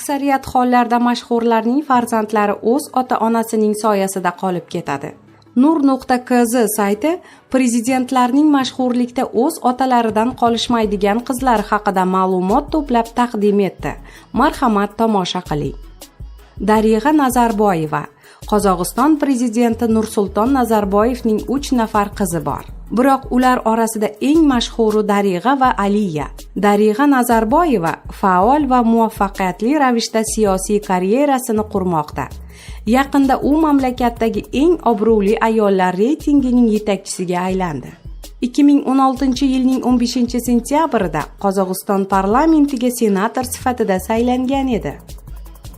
Aksariyat hollarda mashhurlarning farzandlari o'z ota-onasining soyasida qolib ketadi. Nur.kz sayti prezidentlarning mashhurlikda o'z otalaridan qolishmaydigan qizlari haqida ma'lumot to'plab taqdim etdi. Marhamat, tomosha qiling. Darig'a Nazarboyeva. Qozog'iston prezidenti Nursulton Nazarboyevning 3 nafar qizi bor. Biroq ular orasida eng mashhuri Darig'a va Aliya. Darig'a Nazarboyeva faol va muvaffaqiyatli ravishda siyosiy karyerasini qurmoqda. Yaqinda u mamlakatdagi eng obro'li ayollar reytingining yetakchisiga aylandi. 2016-yilning 15-sentyabrida Qozog'iston parlamentiga senator sifatida saylangan edi.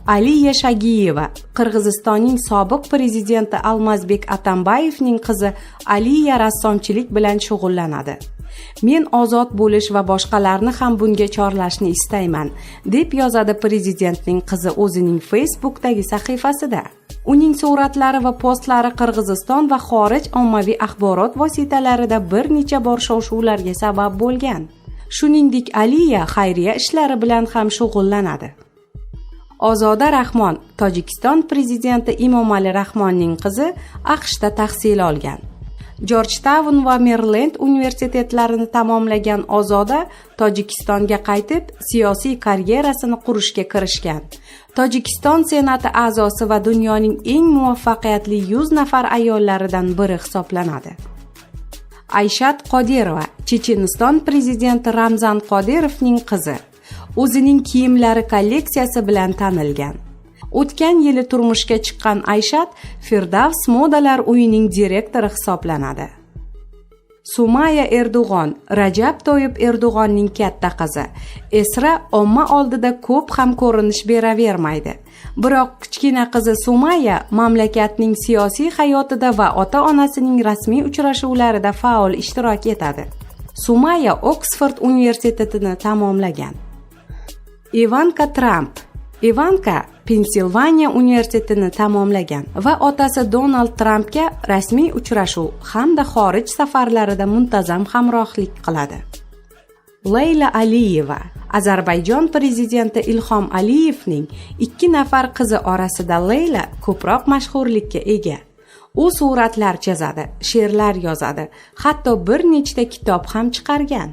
Aliya Shagiyeva, Qirg'izistonning sobiq prezidenti Almazbek Atambayevning qizi Aliya rassomchilik bilan shug'ullanadi. Men ozod bo'lish va boshqalarni ham bunga chorlashni istayman, deb yozadi prezidentning qizi o'zining Facebook'dagi sahifasida. Uning suratlari va postlari Qirg'iziston va xorij ommaviy axborot vositalarida bir necha bor shov-shuvlarga sabab bo'lgan. Shuningdek, Aliya xayriya ishlari bilan ham shug'ullanadi. Ozoda Rahmon, Tojikiston prezidenti Emomali Rahmonning qizi, AQShda tahsil olgan. Georgetown va Maryland universitetlarini tamomlagan Ozoda Tojikistonga qaytib, siyosiy karyerasini qurishga kirishgan. Tojikiston senati a'zosi va dunyoning eng muvaffaqiyatli 100 nafar ayollaridan biri hisoblanadi. Ayshat Qodirova, Checheniston prezidenti Ramzan Qodirovning qizi. O'zining kiyimlari kolleksiyasi bilan tanilgan. O'tgan yili turmushga chiqqan Ayshat Firdavs modalar uyining direktori hisoblanadi. Sumaya Erdo'g'on, Rajab Toyyib Erdo'g'onning katta qizi. Esra omma oldida ko'p ham ko'rinish beravermaydi. Biroq kichkina qizi Sumaya mamlakatning siyosiy hayotida va ota-onasining rasmiy uchrashuvlarida faol ishtirok etadi. Sumaya Oksford universitetini tamomlagan. Ivanka Trump. Ivanka Pensilvaniya universitetini tamomlagan va otasi Donald Trampga rasmiy uchrashuv hamda xorij safarlarida muntazam hamrohlik qiladi. Leyla Aliyeva. Ozarbayjon prezidenti Ilhom Aliyevning 2 nafar qizi orasida Leyla ko'proq mashhurlikka ega. U suratlar chizadi, she'rlar yozadi, hatto bir nechta kitob ham chiqargan.